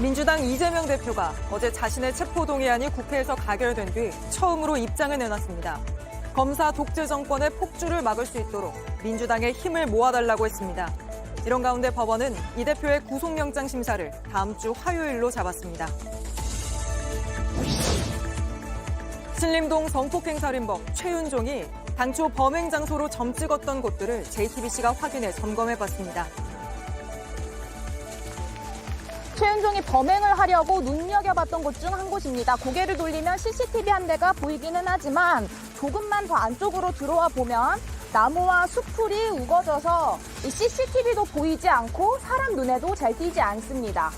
민주당 이재명 대표가 어제 자신의 체포동의안이 국회에서 가결된 뒤 처음으로 입장을 내놨습니다. 검사 독재 정권의 폭주를 막을 수 있도록 민주당의 힘을 모아달라고 했습니다. 이런 가운데 법원은 이 대표의 구속영장 심사를 다음 주 화요일로 잡았습니다. 신림동 성폭행살인범 최윤종이 당초 범행 장소로 점 찍었던 곳들을 JTBC가 확인해 점검해봤습니다. 최윤종이 범행을 하려고 눈여겨봤던 곳 중 한 곳입니다. 고개를 돌리면 CCTV 한 대가 보이기는 하지만 조금만 더 안쪽으로 들어와 보면 나무와 숲풀이 우거져서 이 CCTV도 보이지 않고 사람 눈에도 잘 띄지 않습니다.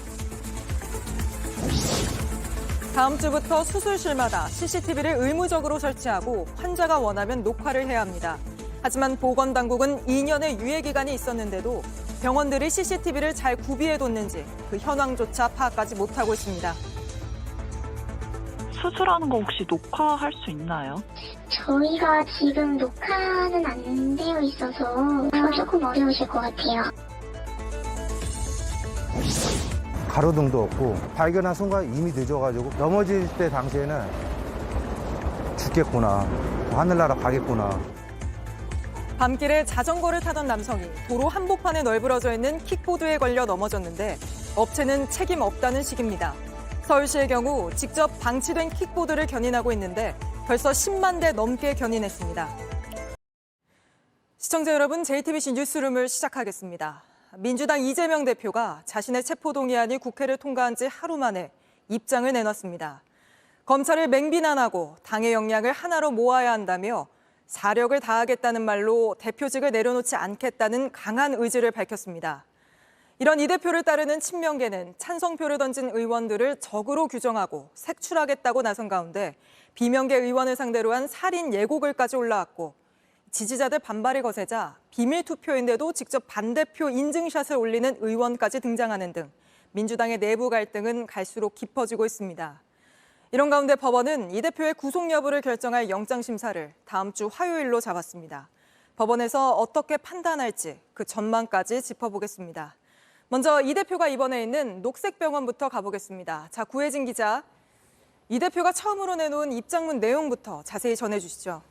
다음 주부터 수술실마다 CCTV를 의무적으로 설치하고 환자가 원하면 녹화를 해야 합니다. 하지만 보건당국은 2년의 유예기간이 있었는데도 병원들이 CCTV를 잘 구비해뒀는지 그 현황조차 파악하지 못하고 있습니다. 수술하는 거 혹시 녹화할 수 있나요? 저희가 지금 녹화는 안 되어 있어서 조금 어려우실 것 같아요. 가로등도 없고 발견한 순간 이미 늦어가지고 넘어질 때 당시에는 죽겠구나, 하늘나라 가겠구나. 밤길에 자전거를 타던 남성이 도로 한복판에 널브러져 있는 킥보드에 걸려 넘어졌는데 업체는 책임 없다는 식입니다. 서울시의 경우 직접 방치된 킥보드를 견인하고 있는데 벌써 10만 대 넘게 견인했습니다. 시청자 여러분, JTBC 뉴스룸을 시작하겠습니다. 민주당 이재명 대표가 자신의 체포동의안이 국회를 통과한 지 하루 만에 입장을 내놨습니다. 검찰을 맹비난하고 당의 역량을 하나로 모아야 한다며 사력을 다하겠다는 말로 대표직을 내려놓지 않겠다는 강한 의지를 밝혔습니다. 이런 이 대표를 따르는 친명계는 찬성표를 던진 의원들을 적으로 규정하고 색출하겠다고 나선 가운데 비명계 의원을 상대로 한 살인 예고글까지 올라왔고 지지자들 반발이 거세자 비밀 투표인데도 직접 반대표 인증샷을 올리는 의원까지 등장하는 등 민주당의 내부 갈등은 갈수록 깊어지고 있습니다. 이런 가운데 법원은 이 대표의 구속 여부를 결정할 영장 심사를 다음 주 화요일로 잡았습니다. 법원에서 어떻게 판단할지 그 전망까지 짚어보겠습니다. 먼저 이 대표가 입원해 있는 녹색병원부터 가보겠습니다. 자, 구혜진 기자, 이 대표가 처음으로 내놓은 입장문 내용부터 자세히 전해주시죠.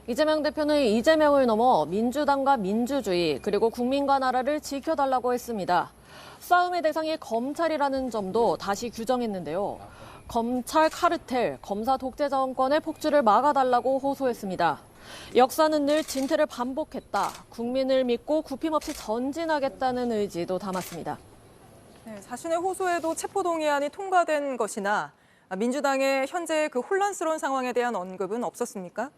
이재명 대표는 이재명을 넘어 민주당과 민주주의 그리고 국민과 나라를 지켜달라고 했습니다. 싸움의 대상이 검찰이라는 점도 다시 규정했는데요. 검찰 카르텔, 검사 독재 정권의 폭주를 막아달라고 호소했습니다. 역사는 늘 진퇴를 반복했다. 국민을 믿고 굽힘없이 전진하겠다는 의지도 담았습니다. 네, 자신의 호소에도 체포동의안이 통과된 것이나 민주당의 현재 그 혼란스러운 상황에 대한 언급은 없었습니까?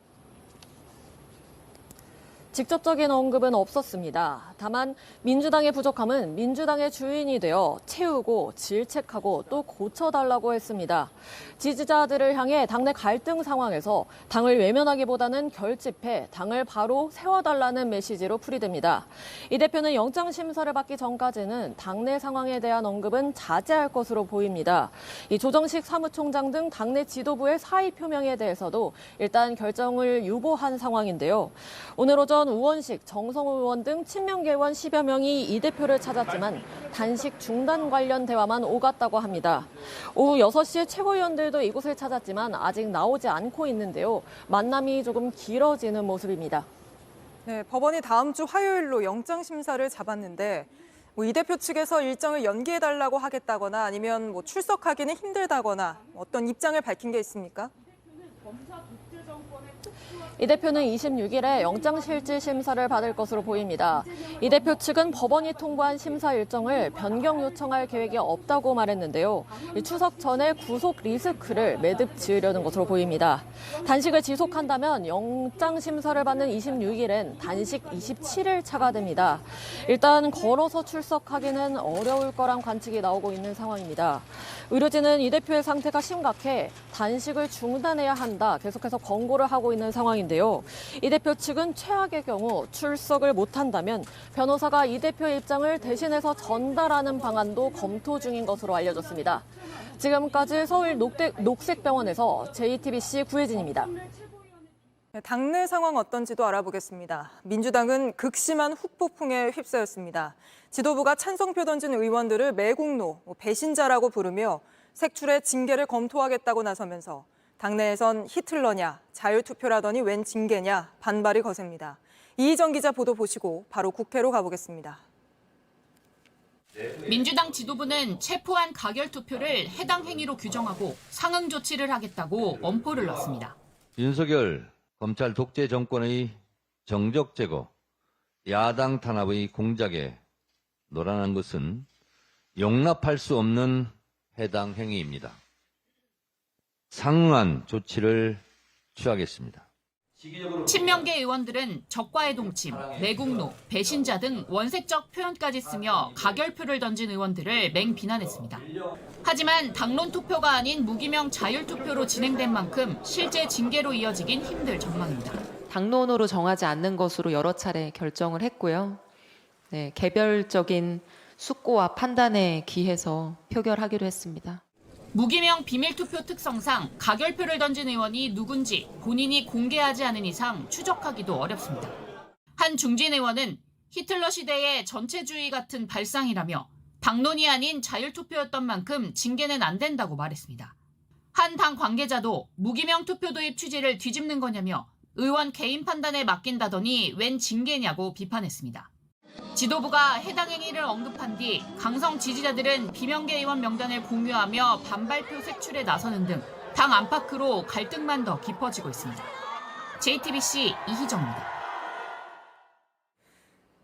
직접적인 언급은 없었습니다. 다만 민주당의 부족함은 민주당의 주인이 되어 채우고 질책하고 또 고쳐달라고 했습니다. 지지자들을 향해 당내 갈등 상황에서 당을 외면하기보다는 결집해 당을 바로 세워달라는 메시지로 풀이됩니다. 이 대표는 영장 심사를 받기 전까지는 당내 상황에 대한 언급은 자제할 것으로 보입니다. 이 조정식 사무총장 등 당내 지도부의 사의 표명에 대해서도 일단 결정을 유보한 상황인데요. 오늘 오전 우원식, 정성호 의원 등 친명계 의원 10여 명이 이 대표를 찾았지만 단식 중단 관련 대화만 오갔다고 합니다. 오후 6시에 최고위원들도 이곳을 찾았지만 아직 나오지 않고 있는데요. 만남이 조금 길어지는 모습입니다. 네, 법원이 다음 주 화요일로 영장 심사를 잡았는데 이 대표 측에서 일정을 연기해달라고 하겠다거나 아니면 출석하기는 힘들다거나 어떤 입장을 밝힌 게 있습니까? 이 대표는 26일에 영장실질 심사를 받을 것으로 보입니다. 이 대표 측은 법원이 통과한 심사 일정을 변경 요청할 계획이 없다고 말했는데요. 추석 전에 구속 리스크를 매듭 지으려는 것으로 보입니다. 단식을 지속한다면 영장 심사를 받는 26일엔 단식 27일 차가 됩니다. 일단 걸어서 출석하기는 어려울 거란 관측이 나오고 있는 상황입니다. 의료진은 이 대표의 상태가 심각해 단식을 중단해야 한다 계속해서 권고를 하고 있는 상황인데요. 이 대표 측은 최악의 경우 출석을 못한다면 변호사가 이 대표의 입장을 대신해서 전달하는 방안도 검토 중인 것으로 알려졌습니다. 지금까지 서울 녹색병원에서 JTBC 구혜진입니다. 당내 상황 어떤지도 알아보겠습니다. 민주당은 극심한 후폭풍에 휩싸였습니다. 지도부가 찬성표 던진 의원들을 매국노, 배신자라고 부르며 색출의 징계를 검토하겠다고 나서면서 당내에선 히틀러냐, 자율투표라더니 웬 징계냐 반발이 거셉니다. 이희정 기자 보도 보시고 바로 국회로 가보겠습니다. 민주당 지도부는 체포한 가결투표를 해당 행위로 규정하고 상응 조치를 하겠다고 엄포를 놨습니다. 윤석열 검찰 독재 정권의 정적 제거, 야당 탄압의 공작에 노란한 것은 용납할 수 없는 해당 행위입니다. 상응한 조치를 취하겠습니다. 친명계 의원들은 적과의 동침, 매국노, 배신자 등 원색적 표현까지 쓰며 가결표를 던진 의원들을 맹비난했습니다. 하지만 당론 투표가 아닌 무기명 자율투표로 진행된 만큼 실제 징계로 이어지긴 힘들 전망입니다. 당론으로 정하지 않는 것으로 여러 차례 결정을 했고요. 네, 개별적인 숙고와 판단에 기해서 표결하기로 했습니다. 무기명 비밀투표 특성상 가결표를 던진 의원이 누군지 본인이 공개하지 않은 이상 추적하기도 어렵습니다. 한 중진 의원은 히틀러 시대의 전체주의 같은 발상이라며 당론이 아닌 자율투표였던 만큼 징계는 안 된다고 말했습니다. 한 당 관계자도 무기명 투표 도입 취지를 뒤집는 거냐며 의원 개인 판단에 맡긴다더니 웬 징계냐고 비판했습니다. 지도부가 해당 행위를 언급한 뒤 강성 지지자들은 비명계 의원 명단을 공유하며 반발표 색출에 나서는 등 당 안팎으로 갈등만 더 깊어지고 있습니다. JTBC 이희정입니다.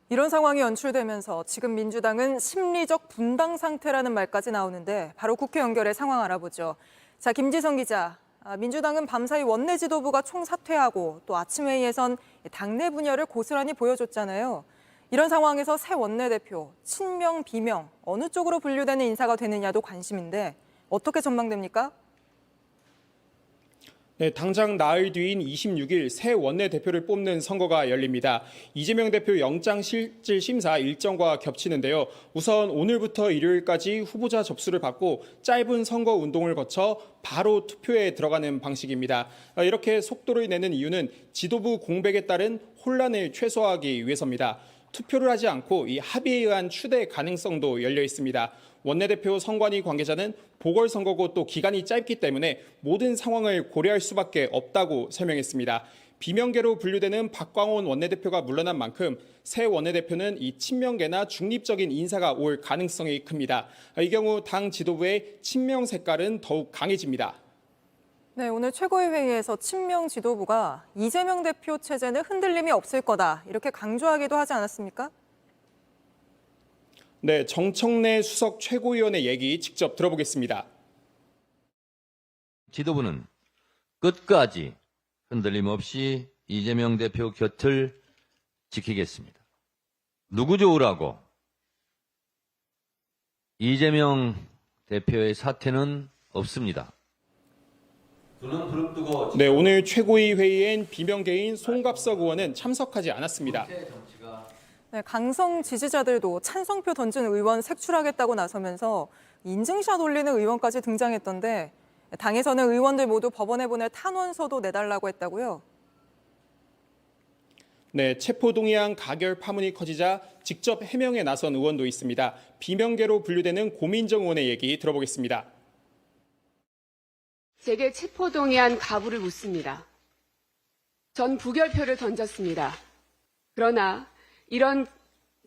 이런 상황이 연출되면서 지금 민주당은 심리적 분당 상태라는 말까지 나오는데 바로 국회 연결해 상황 알아보죠. 자, 김지성 기자. 민주당은 밤사이 원내 지도부가 총사퇴하고 또 아침 회의에선 당내 분열을 고스란히 보여줬잖아요. 이런 상황에서 새 원내대표, 친명, 비명, 어느 쪽으로 분류되는 인사가 되느냐도 관심인데 어떻게 전망됩니까? 네, 당장 나흘 뒤인 26일 새 원내대표를 뽑는 선거가 열립니다. 이재명 대표 영장실질심사 일정과 겹치는데요. 우선 오늘부터 일요일까지 후보자 접수를 받고 짧은 선거운동을 거쳐 바로 투표에 들어가는 방식입니다. 이렇게 속도를 내는 이유는 지도부 공백에 따른 혼란을 최소화하기 위해서입니다. 투표를 하지 않고 이 합의에 의한 추대 가능성도 열려 있습니다. 원내대표 선관위 관계자는 보궐선거고 또 기간이 짧기 때문에 모든 상황을 고려할 수밖에 없다고 설명했습니다. 비명계로 분류되는 박광온 원내대표가 물러난 만큼 새 원내대표는 이 친명계나 중립적인 인사가 올 가능성이 큽니다. 이 경우 당 지도부의 친명 색깔은 더욱 강해집니다. 네, 오늘 최고위 회의에서 친명 지도부가 이재명 대표 체제는 흔들림이 없을 거다 이렇게 강조하기도 하지 않았습니까? 네, 정청래 수석 최고위원의 얘기 직접 들어보겠습니다. 지도부는 끝까지 흔들림 없이 이재명 대표 곁을 지키겠습니다. 누구 좋으라고 이재명 대표의 사퇴는 없습니다. 네, 오늘 최고위 회의엔 비명계인 송갑석 의원은 참석하지 않았습니다. 네, 강성 지지자들도 찬성표 던진 의원 색출하겠다고 나서면서 인증샷 올리는 의원까지 등장했던데 당에서는 의원들 모두 법원에 보낼 탄원서도 내달라고 했다고요? 네, 체포동의안 가결 파문이 커지자 직접 해명에 나선 의원도 있습니다. 비명계로 분류되는 고민정 의원의 얘기 들어보겠습니다. 제게 체포동의안 가부를 묻습니다. 전 부결표를 던졌습니다. 그러나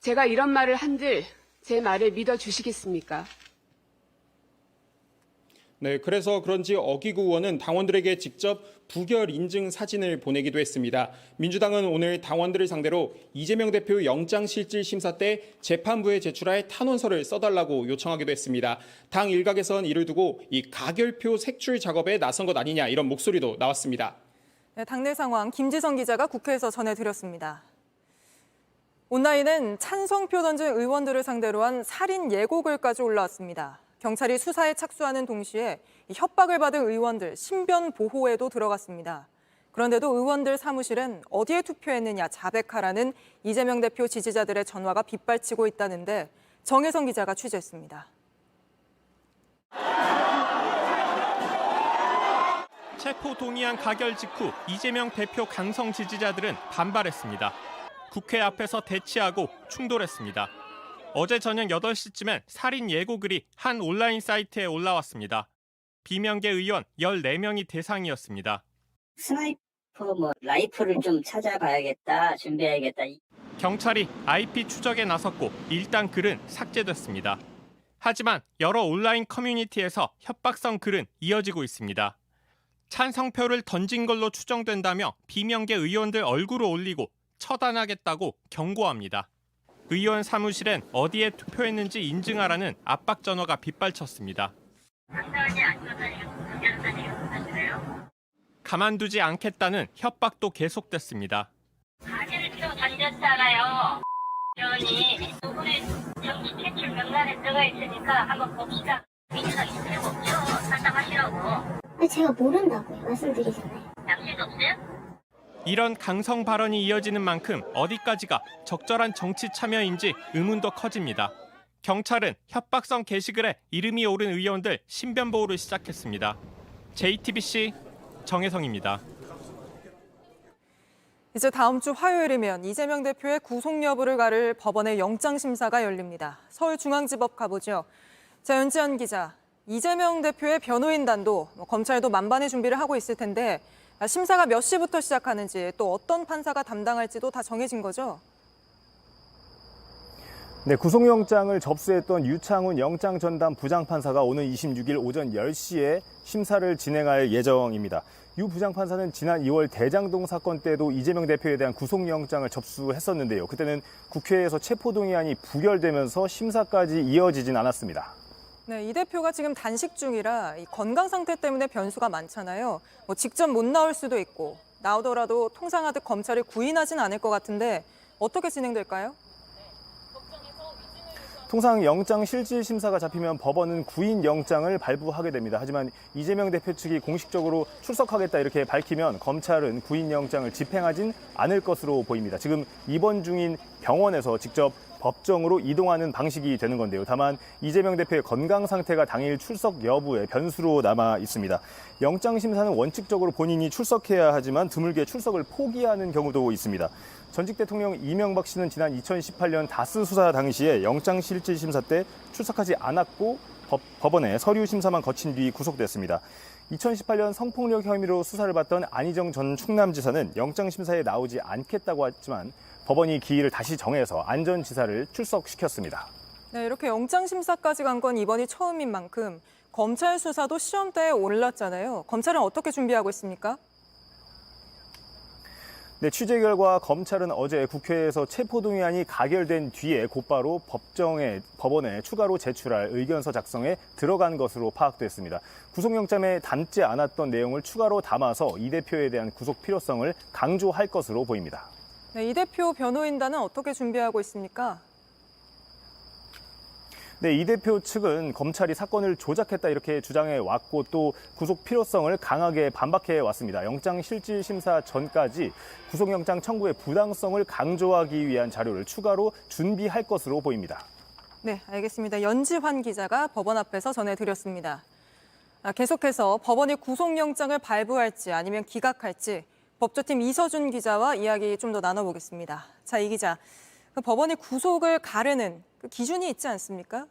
제가 이런 말을 한들 제 말을 믿어주시겠습니까? 네, 그래서 그런지 어기구 의원은 당원들에게 직접 부결 인증 사진을 보내기도 했습니다. 민주당은 오늘 당원들을 상대로 이재명 대표 영장실질심사 때 재판부에 제출할 탄원서를 써달라고 요청하기도 했습니다. 당 일각에선 이를 두고 이 가결표 색출 작업에 나선 것 아니냐 이런 목소리도 나왔습니다. 네, 당내 상황 김지성 기자가 국회에서 전해드렸습니다. 온라인은 찬성표 던진 의원들을 상대로 한 살인 예고글까지 올라왔습니다. 경찰이 수사에 착수하는 동시에 협박을 받은 의원들 신변 보호에도 들어갔습니다. 그런데도 의원들 사무실엔 어디에 투표했느냐 자백하라는 이재명 대표 지지자들의 전화가 빗발치고 있다는데 정혜성 기자가 취재했습니다. 체포 동의안 가결 직후 이재명 대표 강성 지지자들은 반발했습니다. 국회 앞에서 대치하고 충돌했습니다. 어제 저녁 8시쯤엔 살인 예고글이 한 온라인 사이트에 올라왔습니다. 비명계 의원 14명이 대상이었습니다. 스나이퍼 라이플을 좀 찾아봐야겠다, 준비해야겠다. 경찰이 IP 추적에 나섰고 일단 글은 삭제됐습니다. 하지만 여러 온라인 커뮤니티에서 협박성 글은 이어지고 있습니다. 찬성표를 던진 걸로 추정된다며 비명계 의원들 얼굴을 올리고 처단하겠다고 경고합니다. 의원 사무실엔 어디에 투표했는지 인증하라는 압박 전화가 빗발쳤습니다. 가만두지 않겠다는 협박도 계속됐습니다. 사진을 좀 던졌잖아요. 의원이 누구의 정치 퇴출 명단에 들어가 있으니까 한번 봅시다. 민주당 있을 거 없죠. 상담하시라고. 제가 모른다고요. 말씀드리잖아요. 양심 없어요? 이런 강성 발언이 이어지는 만큼 어디까지가 적절한 정치 참여인지 의문도 커집니다. 경찰은 협박성 게시글에 이름이 오른 의원들 신변 보호를 시작했습니다. JTBC 정혜성입니다. 이제 다음 주 화요일이면 이재명 대표의 구속 여부를 가를 법원의 영장심사가 열립니다. 서울중앙지법 가보죠. 자, 연지연 기자. 이재명 대표의 변호인단도 검찰도 만반의 준비를 하고 있을 텐데 심사가 몇 시부터 시작하는지 또 어떤 판사가 담당할지도 다 정해진 거죠? 네, 구속영장을 접수했던 유창훈 영장전담 부장판사가 오늘 26일 오전 10시에 심사를 진행할 예정입니다. 유 부장판사는 지난 2월 대장동 사건 때도 이재명 대표에 대한 구속영장을 접수했었는데요. 그때는 국회에서 체포동의안이 부결되면서 심사까지 이어지진 않았습니다. 네, 이 대표가 지금 단식 중이라 이 건강 상태 때문에 변수가 많잖아요. 직접 못 나올 수도 있고 나오더라도 통상하듯 검찰이 구인하진 않을 것 같은데 어떻게 진행될까요? 통상 영장 실질 심사가 잡히면 법원은 구인 영장을 발부하게 됩니다. 하지만 이재명 대표 측이 공식적으로 출석하겠다 이렇게 밝히면 검찰은 구인 영장을 집행하진 않을 것으로 보입니다. 지금 입원 중인 병원에서 직접 법정으로 이동하는 방식이 되는 건데요. 다만 이재명 대표의 건강 상태가 당일 출석 여부에 변수로 남아 있습니다. 영장 심사는 원칙적으로 본인이 출석해야 하지만 드물게 출석을 포기하는 경우도 있습니다. 전직 대통령 이명박 씨는 지난 2018년 다스 수사 당시에 영장 실질 심사 때 출석하지 않았고 법원에 서류 심사만 거친 뒤 구속됐습니다. 2018년 성폭력 혐의로 수사를 받던 안희정 전 충남지사는 영장 심사에 나오지 않겠다고 했지만 법원이 기일을 다시 정해서 안전지사를 출석시켰습니다. 네, 이렇게 영장 심사까지 간 건 이번이 처음인 만큼 검찰 수사도 시험대에 올랐잖아요. 검찰은 어떻게 준비하고 있습니까? 네, 취재 결과 검찰은 어제 국회에서 체포동의안이 가결된 뒤에 곧바로 법원에 추가로 제출할 의견서 작성에 들어간 것으로 파악됐습니다. 구속영장에 담지 않았던 내용을 추가로 담아서 이 대표에 대한 구속 필요성을 강조할 것으로 보입니다. 네, 이 대표 변호인단은 어떻게 준비하고 있습니까? 네, 이 대표 측은 검찰이 사건을 조작했다 이렇게 주장해 왔고 또 구속 필요성을 강하게 반박해 왔습니다. 영장 실질 심사 전까지 구속영장 청구의 부당성을 강조하기 위한 자료를 추가로 준비할 것으로 보입니다. 네, 알겠습니다. 연지환 기자가 법원 앞에서 전해드렸습니다. 계속해서 법원이 구속영장을 발부할지 아니면 기각할지 법조팀 이서준 기자와 이야기 좀 더 나눠보겠습니다. 자, 이 기자, 법원이 구속을 가르는 그 기준이 있지 않습니까?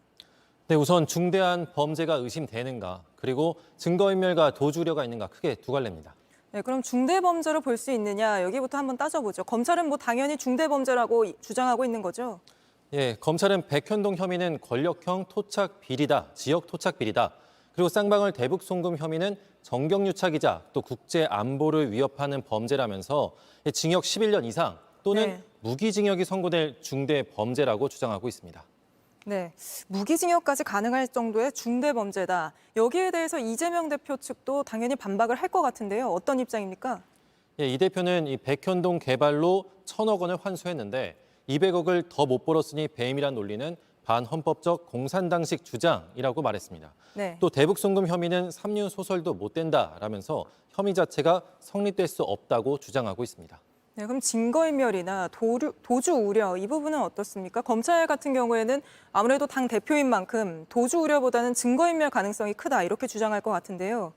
네, 우선 중대한 범죄가 의심되는가, 그리고 증거인멸과 도주우려가 있는가 크게 두 갈래입니다. 네, 그럼 중대범죄로 볼 수 있느냐, 여기부터 한번 따져보죠. 검찰은 뭐 당연히 중대범죄라고 주장하고 있는 거죠? 예, 검찰은 백현동 혐의는 권력형 토착 비리다, 지역 토착 비리다. 그리고 쌍방울 대북 송금 혐의는 정경유착이자 또 국제 안보를 위협하는 범죄라면서 징역 11년 이상 또는 무기징역이 선고될 중대 범죄라고 주장하고 있습니다. 네, 무기징역까지 가능할 정도의 중대 범죄다. 여기에 대해서 이재명 대표 측도 당연히 반박을 할 것 같은데요. 어떤 입장입니까? 예, 이 대표는 이 백현동 개발로 1,000억 원을 환수했는데 200억을 더 못 벌었으니 배임이란 논리는 반헌법적 공산당식 주장이라고 말했습니다. 네. 또 대북 송금 혐의는 삼류 소설도 못 된다라면서 혐의 자체가 성립될 수 없다고 주장하고 있습니다. 네, 그럼 증거인멸이나 도주 우려 이 부분은 어떻습니까? 검찰 같은 경우에는 아무래도 당 대표인 만큼 도주 우려보다는 증거인멸 가능성이 크다 이렇게 주장할 것 같은데요.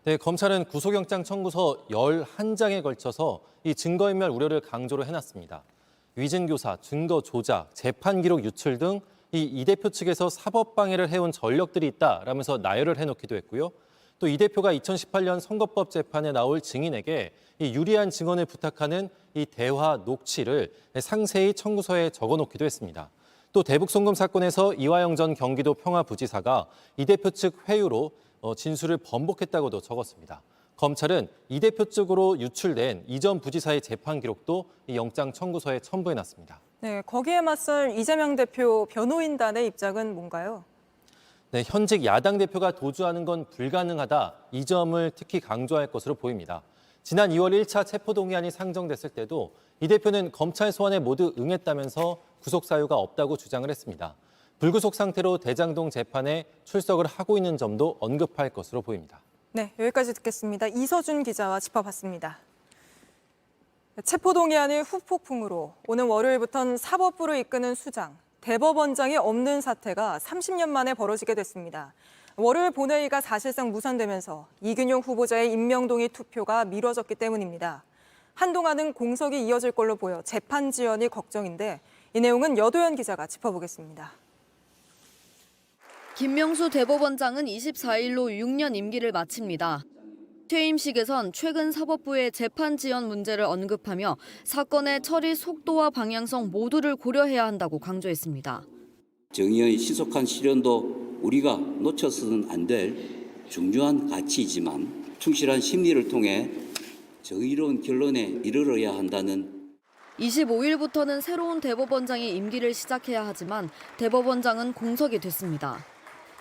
네, 검찰은 구속영장 청구서 11장에 걸쳐서 이 증거인멸 우려를 강조로 해놨습니다. 위증교사, 증거 조작, 재판 기록 유출 등 이 대표 측에서 사법방해를 해온 전력들이 있다라면서 나열을 해놓기도 했고요. 또 이 대표가 2018년 선거법 재판에 나올 증인에게 이 유리한 증언을 부탁하는 이 대화 녹취를 상세히 청구서에 적어놓기도 했습니다. 또 대북송금 사건에서 이화영 전 경기도 평화부지사가 이 대표 측 회유로 진술을 번복했다고도 적었습니다. 검찰은 이 대표 측으로 유출된 이 전 부지사의 재판 기록도 이 영장 청구서에 첨부해놨습니다. 네, 거기에 맞설 이재명 대표 변호인단의 입장은 뭔가요? 네, 현직 야당 대표가 도주하는 건 불가능하다. 이 점을 특히 강조할 것으로 보입니다. 지난 2월 1차 체포동의안이 상정됐을 때도 이 대표는 검찰 소환에 모두 응했다면서 구속 사유가 없다고 주장을 했습니다. 불구속 상태로 대장동 재판에 출석을 하고 있는 점도 언급할 것으로 보입니다. 네, 여기까지 듣겠습니다. 이서준 기자와 짚어봤습니다. 체포동의안의 후폭풍으로 오는 월요일부터는 사법부를 이끄는 수장, 대법원장이 없는 사태가 30년 만에 벌어지게 됐습니다. 월요일 본회의가 사실상 무산되면서 이균용 후보자의 임명동의 투표가 미뤄졌기 때문입니다. 한동안은 공석이 이어질 걸로 보여 재판 지연이 걱정인데 이 내용은 여도현 기자가 짚어보겠습니다. 김명수 대법원장은 24일로 6년 임기를 마칩니다. 퇴임식에선 최근 사법부의 재판 지연 문제를 언급하며 사건의 처리 속도와 방향성 모두를 고려해야 한다고 강조했습니다. 정의의 신속한 실현도 우리가 놓쳐서는 안 될 중요한 가치이지만 충실한 심리를 통해 정의로운 결론에 이르러야 한다는 25일부터는 새로운 대법원장이 임기를 시작해야 하지만 대법원장은 공석이 됐습니다.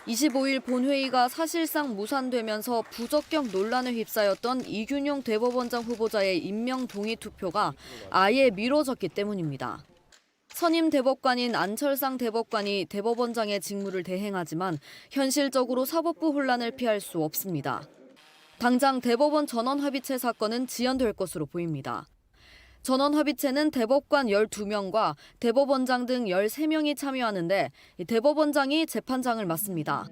25일 본회의가 사실상 무산되면서 부적격 논란에 휩싸였던 이균용 대법원장 후보자의 임명 동의 투표가 아예 미뤄졌기 때문입니다. 선임 대법관인 안철상 대법관이 대법원장의 직무를 대행하지만 현실적으로 사법부 혼란을 피할 수 없습니다. 당장 대법원 전원합의체 사건은 지연될 것으로 보입니다. 전원합의체는 대법관 12명과 대법원장 등 13명이 참여하는데 대법원장이 재판장을 맡습니다.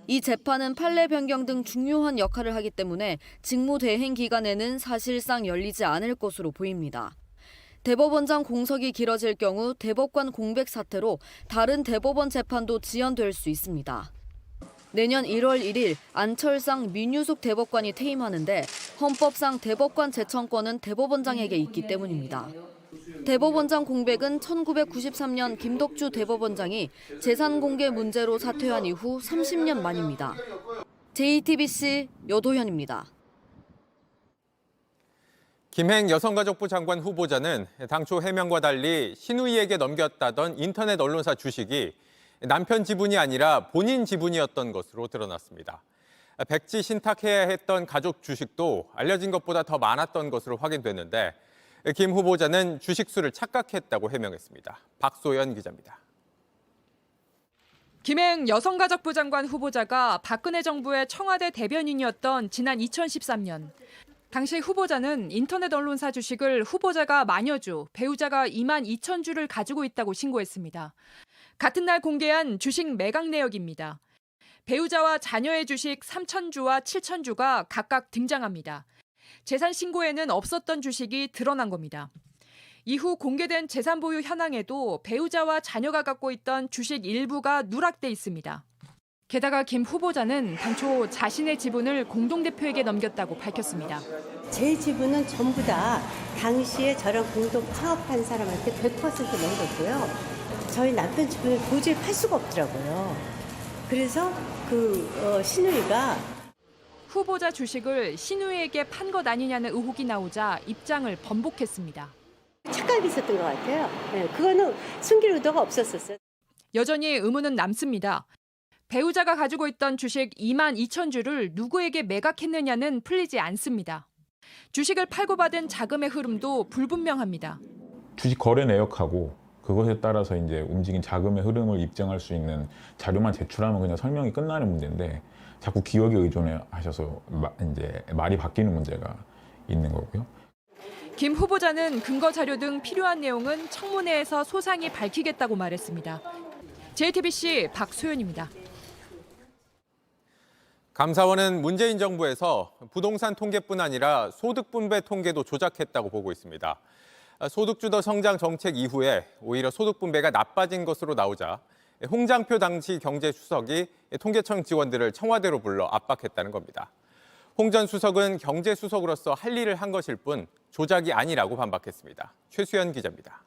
이 재판은 판례 변경 등 중요한 역할을 하기 때문에 직무 대행 기간에는 사실상 열리지 않을 것으로 보입니다. 대법원장 공석이 길어질 경우 대법관 공백 사태로 다른 대법원 재판도 지연될 수 있습니다. 내년 1월 1일 안철상 민유숙 대법관이 퇴임하는데 헌법상 대법관 제청권은 대법원장에게 있기 때문입니다. 대법원장 공백은 1993년 김덕주 대법원장이 재산 공개 문제로 사퇴한 이후 30년 만입니다. JTBC 여도현입니다. 김행 여성가족부 장관 후보자는 당초 해명과 달리 신우이에게 넘겼다던 인터넷 언론사 주식이 남편 지분이 아니라 본인 지분이었던 것으로 드러났습니다. 백지 신탁해야 했던 가족 주식도 알려진 것보다 더 많았던 것으로 확인됐는데 김 후보자는 주식수를 착각했다고 해명했습니다. 박소연 기자입니다. 김행 여성가족부 장관 후보자가 박근혜 정부의 청와대 대변인이었던 지난 2013년. 당시 후보자는 인터넷 언론사 주식을 후보자가 만여주, 배우자가 2만 2천 주를 가지고 있다고 신고했습니다. 같은 날 공개한 주식 매각 내역입니다. 배우자와 자녀의 주식 3,000주와 7,000주가 각각 등장합니다. 재산 신고에는 없었던 주식이 드러난 겁니다. 이후 공개된 재산 보유 현황에도 배우자와 자녀가 갖고 있던 주식 일부가 누락돼 있습니다. 게다가 김 후보자는 당초 자신의 지분을 공동대표에게 넘겼다고 밝혔습니다. 제 지분은 전부 다 당시에 저랑 공동 사업한 사람한테 100% 넘겼고요. 저희 남편 지분을 도저히 팔 수가 없더라고요. 그래서 신우이가 후보자 주식을 신우이에게 판 것 아니냐는 의혹이 나오자 입장을 번복했습니다. 착각이 있었던 것 같아요. 네, 그거는 숨길 의도가 없었어요. 여전히 의문은 남습니다. 배우자가 가지고 있던 주식 2만 2천 주를 누구에게 매각했느냐는 풀리지 않습니다. 주식을 팔고 받은 자금의 흐름도 불분명합니다. 주식 거래 내역하고 그것에 따라서 이제 움직인 자금의 흐름을 입증할 수 있는 자료만 제출하면 그냥 설명이 끝나는 문제인데 자꾸 기억에 의존하셔서 이제 말이 바뀌는 문제가 있는 거고요. 김 후보자는 근거 자료 등 필요한 내용은 청문회에서 소상히 밝히겠다고 말했습니다. JTBC 박소연입니다. 감사원은 문재인 정부에서 부동산 통계뿐 아니라 소득 분배 통계도 조작했다고 보고 있습니다. 소득주도 성장 정책 이후에 오히려 소득 분배가 나빠진 것으로 나오자 홍장표 당시 경제수석이 통계청 직원들을 청와대로 불러 압박했다는 겁니다. 홍 전 수석은 경제수석으로서 할 일을 한 것일 뿐 조작이 아니라고 반박했습니다. 최수연 기자입니다.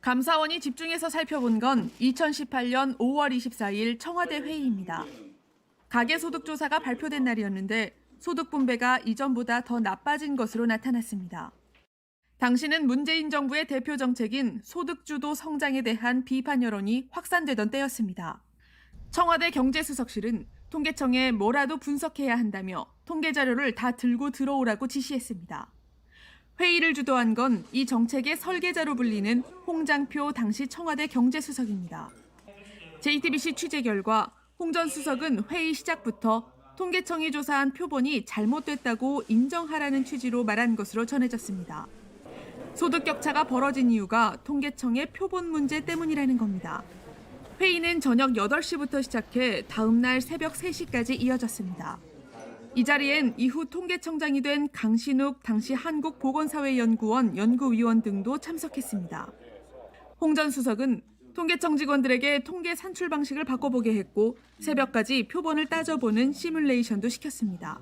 감사원이 집중해서 살펴본 건 2018년 5월 24일 청와대 회의입니다. 가계소득조사가 발표된 날이었는데 소득 분배가 이전보다 더 나빠진 것으로 나타났습니다. 당시는 문재인 정부의 대표 정책인 소득주도 성장에 대한 비판 여론이 확산되던 때였습니다. 청와대 경제수석실은 통계청에 뭐라도 분석해야 한다며 통계 자료를 다 들고 들어오라고 지시했습니다. 회의를 주도한 건 이 정책의 설계자로 불리는 홍장표 당시 청와대 경제수석입니다. JTBC 취재 결과 홍 전 수석은 회의 시작부터 통계청이 조사한 표본이 잘못됐다고 인정하라는 취지로 말한 것으로 전해졌습니다. 소득 격차가 벌어진 이유가 통계청의 표본 문제 때문이라는 겁니다. 회의는 저녁 8시부터 시작해 다음 날 새벽 3시까지 이어졌습니다. 이 자리엔 이후 통계청장이 된 강신욱 당시 한국보건사회연구원 연구위원 등도 참석했습니다. 홍 전 수석은 통계청 직원들에게 통계 산출 방식을 바꿔보게 했고 새벽까지 표본을 따져보는 시뮬레이션도 시켰습니다.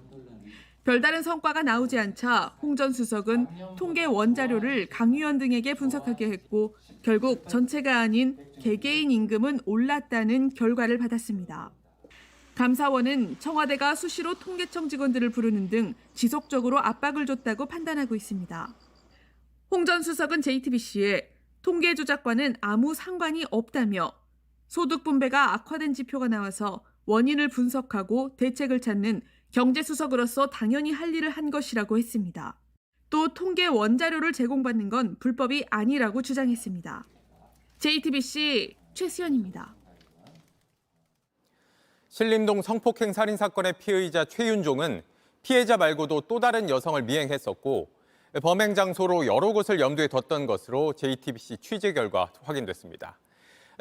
별다른 성과가 나오지 않자 홍 전 수석은 통계 원자료를 강 위원 등에게 분석하게 했고 결국 전체가 아닌 개개인 임금은 올랐다는 결과를 받았습니다. 감사원은 청와대가 수시로 통계청 직원들을 부르는 등 지속적으로 압박을 줬다고 판단하고 있습니다. 홍 전 수석은 JTBC에 통계 조작과는 아무 상관이 없다며 소득 분배가 악화된 지표가 나와서 원인을 분석하고 대책을 찾는 경제수석으로서 당연히 할 일을 한 것이라고 했습니다. 또 통계 원자료를 제공받는 건 불법이 아니라고 주장했습니다. JTBC 최수연입니다. 신림동 성폭행 살인 사건의 피의자 최윤종은 피해자 말고도 또 다른 여성을 미행했었고 범행 장소로 여러 곳을 염두에 뒀던 것으로 JTBC 취재 결과 확인됐습니다.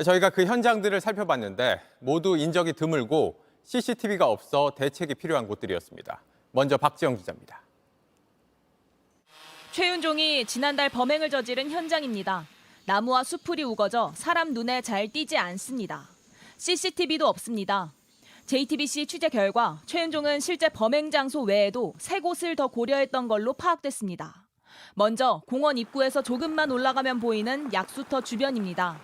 저희가 그 현장들을 살펴봤는데 모두 인적이 드물고 CCTV가 없어 대책이 필요한 곳들이었습니다. 먼저 박지영 기자입니다. 최윤종이 지난달 범행을 저지른 현장입니다. 나무와 수풀이 우거져 사람 눈에 잘 띄지 않습니다. CCTV도 없습니다. JTBC 취재 결과 최윤종은 실제 범행 장소 외에도 3곳을 더 고려했던 걸로 파악됐습니다. 먼저 공원 입구에서 조금만 올라가면 보이는 약수터 주변입니다.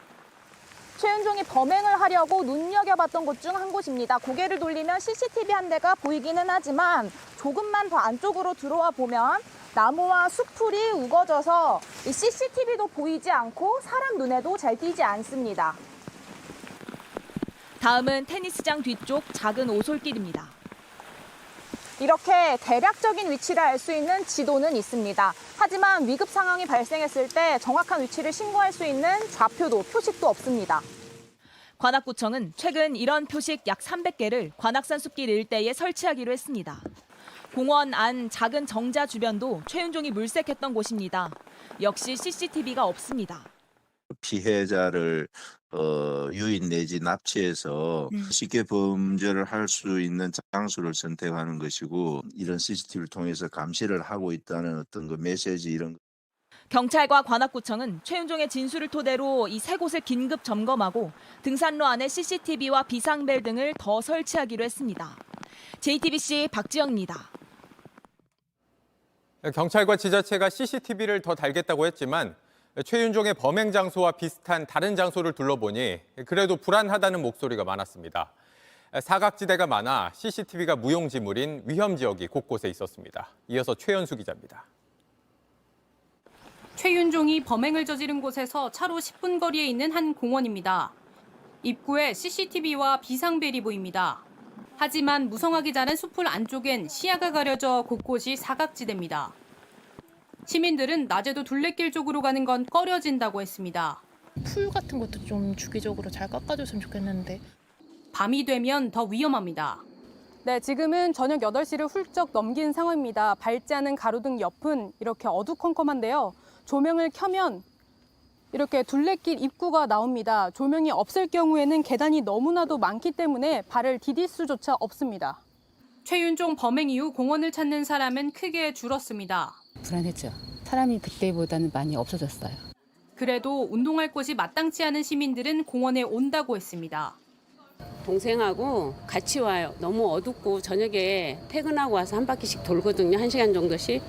최윤종이 범행을 하려고 눈여겨봤던 곳 중 한 곳입니다. 고개를 돌리면 CCTV 한 대가 보이기는 하지만 조금만 더 안쪽으로 들어와 보면 나무와 수풀이 우거져서 CCTV도 보이지 않고 사람 눈에도 잘 띄지 않습니다. 다음은 테니스장 뒤쪽 작은 오솔길입니다. 이렇게 대략적인 위치를 알 수 있는 지도는 있습니다. 하지만 위급 상황이 발생했을 때 정확한 위치를 신고할 수 있는 좌표도 표식도 없습니다. 관악구청은 최근 이런 표식 약 300개를 관악산 숲길 일대에 설치하기로 했습니다. 공원 안 작은 정자 주변도 최윤종이 물색했던 곳입니다. 역시 CCTV가 없습니다. 피해자를 유인 내지 납치해서 쉽게 범죄를 할 수 있는 장소를 선택하는 것이고 이런 CCTV를 통해서 감시를 하고 있다는 어떤 그 메시지 이런 경찰과 관악구청은 최윤종의 진술을 토대로 이 3곳을 긴급 점검하고 등산로 안에 CCTV와 비상벨 등을 더 설치하기로 했습니다. JTBC 박지영입니다. 경찰과 지자체가 CCTV를 더 달겠다고 했지만 최윤종의 범행 장소와 비슷한 다른 장소를 둘러보니 그래도 불안하다는 목소리가 많았습니다. 사각지대가 많아 CCTV가 무용지물인 위험 지역이 곳곳에 있었습니다. 이어서 최연수 기자입니다. 최윤종이 범행을 저지른 곳에서 차로 10분 거리에 있는 한 공원입니다. 입구에 CCTV와 비상벨이 보입니다. 하지만 무성하게 자란 숲풀 안쪽엔 시야가 가려져 곳곳이 사각지대입니다. 시민들은 낮에도 둘레길 쪽으로 가는 건 꺼려진다고 했습니다. 풀 같은 것도 좀 주기적으로 잘 깎아줬으면 좋겠는데. 밤이 되면 더 위험합니다. 네, 지금은 저녁 8시를 훌쩍 넘긴 상황입니다. 밝지 않은 가로등 옆은 이렇게 어두컴컴한데요. 조명을 켜면 이렇게 둘레길 입구가 나옵니다. 조명이 없을 경우에는 계단이 너무나도 많기 때문에 발을 디딜 수조차 없습니다. 최윤종 범행 이후 공원을 찾는 사람은 크게 줄었습니다. 불안했죠. 사람이 그때보다는 많이 없어졌어요. 그래도 운동할 곳이 마땅치 않은 시민들은 공원에 온다고 했습니다. 동생하고 같이 와요. 너무 어둡고 저녁에 퇴근하고 와서 한 바퀴씩 돌거든요. 1시간 정도씩.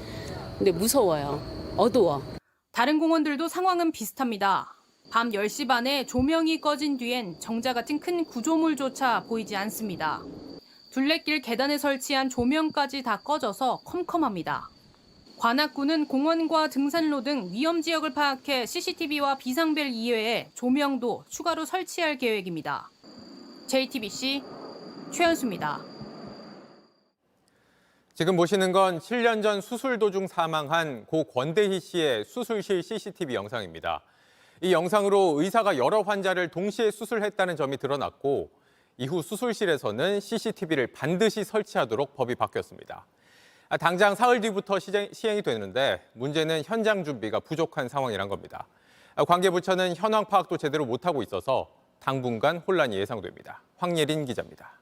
근데 무서워요. 어두워. 다른 공원들도 상황은 비슷합니다. 밤 10시 반에 조명이 꺼진 뒤엔 정자 같은 큰 구조물조차 보이지 않습니다. 둘레길 계단에 설치한 조명까지 다 꺼져서 컴컴합니다. 관악구는 공원과 등산로 등 위험 지역을 파악해 CCTV와 비상벨 이외에 조명도 추가로 설치할 계획입니다. JTBC 최현수입니다. 지금 보시는 건 7년 전 수술 도중 사망한 고 권대희 씨의 수술실 CCTV 영상입니다. 이 영상으로 의사가 여러 환자를 동시에 수술했다는 점이 드러났고 이후 수술실에서는 CCTV를 반드시 설치하도록 법이 바뀌었습니다. 당장 사흘 뒤부터 시행이 되는데 문제는 현장 준비가 부족한 상황이란 겁니다. 관계부처는 현황 파악도 제대로 못하고 있어서 당분간 혼란이 예상됩니다. 황예린 기자입니다.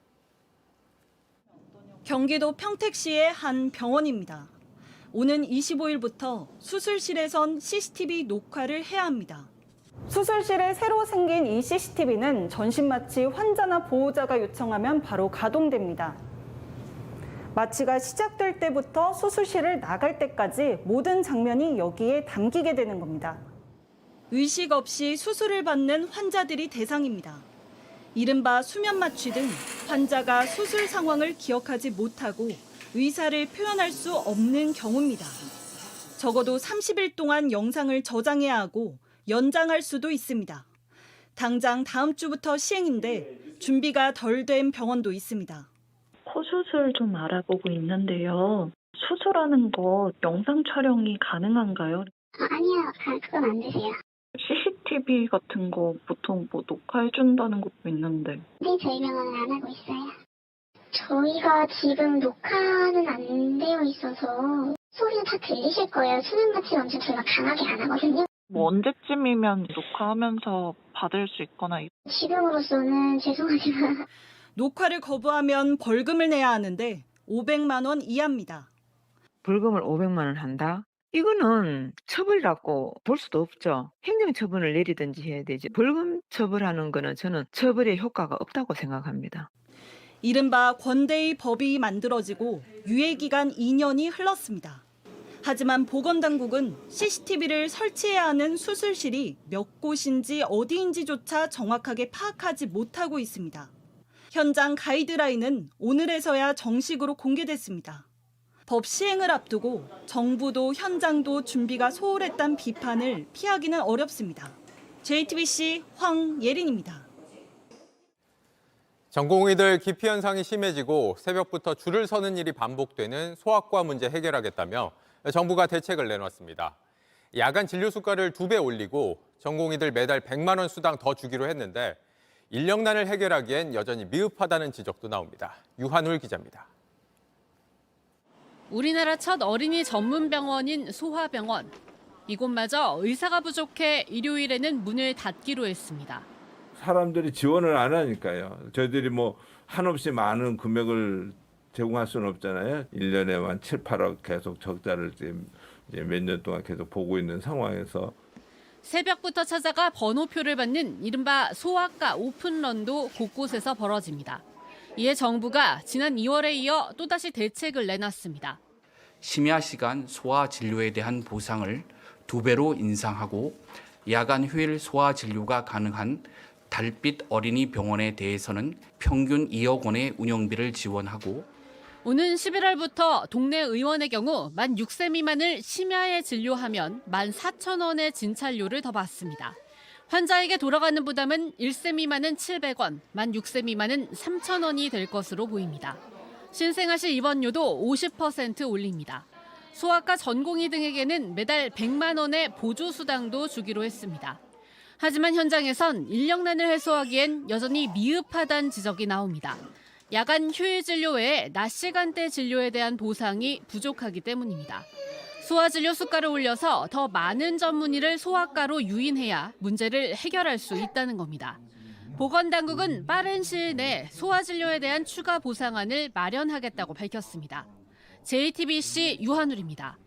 경기도 평택시의 한 병원입니다. 오는 25일부터 수술실에선 CCTV 녹화를 해야 합니다. 수술실에 새로 생긴 이 CCTV는 전신 마취 환자나 보호자가 요청하면 바로 가동됩니다. 마취가 시작될 때부터 수술실을 나갈 때까지 모든 장면이 여기에 담기게 되는 겁니다. 의식 없이 수술을 받는 환자들이 대상입니다. 이른바 수면 마취 등 환자가 수술 상황을 기억하지 못하고 의사를 표현할 수 없는 경우입니다. 적어도 30일 동안 영상을 저장해야 하고 연장할 수도 있습니다. 당장 다음 주부터 시행인데 준비가 덜 된 병원도 있습니다. 코 수술 좀 알아보고 있는데요. 수술하는 거 영상 촬영이 가능한가요? 아니요, 그건 안 되세요. CCTV 같은 거 보통 뭐 녹화해준다는 것도 있는데. 네, 저희 병원은 안 하고 있어요. 저희가 지금 녹화는 안 되어 있어서 소리는 다 들리실 거예요. 수면 마취를 엄청 저희가 강하게 안 하거든요. 뭐 언제쯤이면 녹화하면서 받을 수 있거나. 지금으로서는 죄송하지만. 녹화를 거부하면 벌금을 내야 하는데 500만 원 이하입니다. 벌금을 500만 원 한다? 이거는 처벌이라고 볼 수도 없죠. 행정처분을 내리든지 해야 되지. 벌금 처벌하는 거는 저는 처벌의 효과가 없다고 생각합니다. 이른바 권대희 법이 만들어지고 유예기간 2년이 흘렀습니다. 하지만 보건당국은 CCTV를 설치해야 하는 수술실이 몇 곳인지 어디인지조차 정확하게 파악하지 못하고 있습니다. 현장 가이드라인은 오늘에서야 정식으로 공개됐습니다. 법 시행을 앞두고 정부도 현장도 준비가 소홀했다는 비판을 피하기는 어렵습니다. JTBC 황예린입니다. 전공의들 기피 현상이 심해지고 새벽부터 줄을 서는 일이 반복되는 소아과 문제 해결하겠다며 정부가 대책을 내놨습니다. 야간 진료 수가를 2배 올리고 전공의들 매달 100만 원 수당 더 주기로 했는데 인력난을 해결하기엔 여전히 미흡하다는 지적도 나옵니다. 유한울 기자입니다. 우리나라 첫 어린이 전문 병원인 소아병원. 이곳마저 의사가 부족해 일요일에는 문을 닫기로 했습니다. 사람들이 지원을 안 하니까요. 저희들이 뭐 한없이 많은 금액을 제공할 수는 없잖아요. 1년에 한 7, 8억 계속 적자를 이제 몇 년 동안 계속 보고 있는 상황에서 새벽부터 찾아가 번호표를 받는 이른바 소아과 오픈런도 곳곳에서 벌어집니다. 이에 정부가 지난 2월에 이어 또다시 대책을 내놨습니다. 심야 시간 소아 진료에 대한 보상을 2배로 인상하고 야간 휴일 소아 진료가 가능한 달빛 어린이 병원에 대해서는 평균 2억 원의 운영비를 지원하고 오는 11월부터 동네 의원의 경우 만 6세 미만을 심야에 진료하면 14,000원의 진찰료를 더 받습니다. 환자에게 돌아가는 부담은 1세 미만은 700원, 만 6세 미만은 3,000원이 될 것으로 보입니다. 신생아실 입원료도 50% 올립니다. 소아과 전공의 등에게는 매달 100만 원의 보조수당도 주기로 했습니다. 하지만 현장에선 인력난을 해소하기엔 여전히 미흡하다는 지적이 나옵니다. 야간 휴일 진료 외에 낮 시간대 진료에 대한 보상이 부족하기 때문입니다. 소화진료 수가를 올려서 더 많은 전문의를 소아과로 유인해야 문제를 해결할 수 있다는 겁니다. 보건당국은 빠른 시일 내 소화진료에 대한 추가 보상안을 마련하겠다고 밝혔습니다. JTBC 유한울입니다.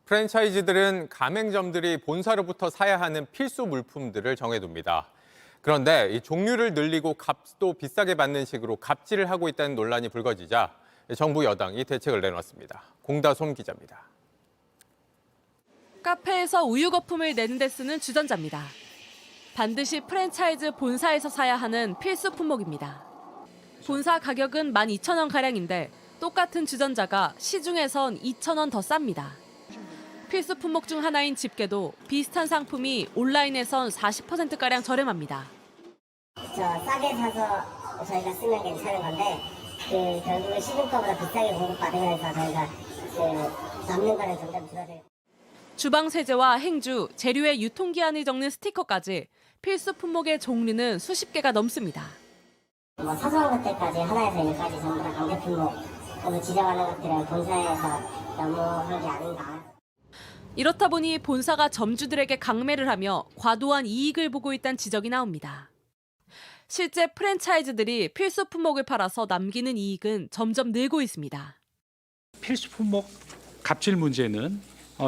프랜차이즈들은 가맹점들이 본사로부터 사야 하는 필수 물품들을 정해둡니다. 그런데 이 종류를 늘리고 값도 비싸게 받는 식으로 갑질을 하고 있다는 논란이 불거지자 정부 여당이 대책을 내놨습니다. 공다솜 기자입니다. 카페에서 우유 거품을 내는 데 쓰는 주전자입니다. 반드시 프랜차이즈 본사에서 사야 하는 필수 품목입니다. 본사 가격은 12,000원가량인데 똑같은 주전자가 시중에선 2,000원 더 쌉니다. 필수 품목 중 하나인 집게도 비슷한 상품이 온라인에선 40%가량 저렴합니다. 싸게 사서 저희가 쓰면 괜찮은 건데 결국은 시중가보다 비싸게 공급받으면서 저희가 남는 거는 점점 줄어들고. 주방 세제와 행주, 재료의 유통기한을 적는 스티커까지 필수 품목의 종류는 수십 개가 넘습니다. 사소한 것들까지 하나에서 1까지 전부 다 강제 품목으로 지정하는 것들은 본사에서 너무 하는 게 아닌가. 이렇다 보니 본사가 점주들에게 강매를 하며 과도한 이익을 보고 있다는 지적이 나옵니다. 실제 프랜차이즈들이 필수 품목을 팔아서 남기는 이익은 점점 늘고 있습니다. 필수 품목 갑질 문제는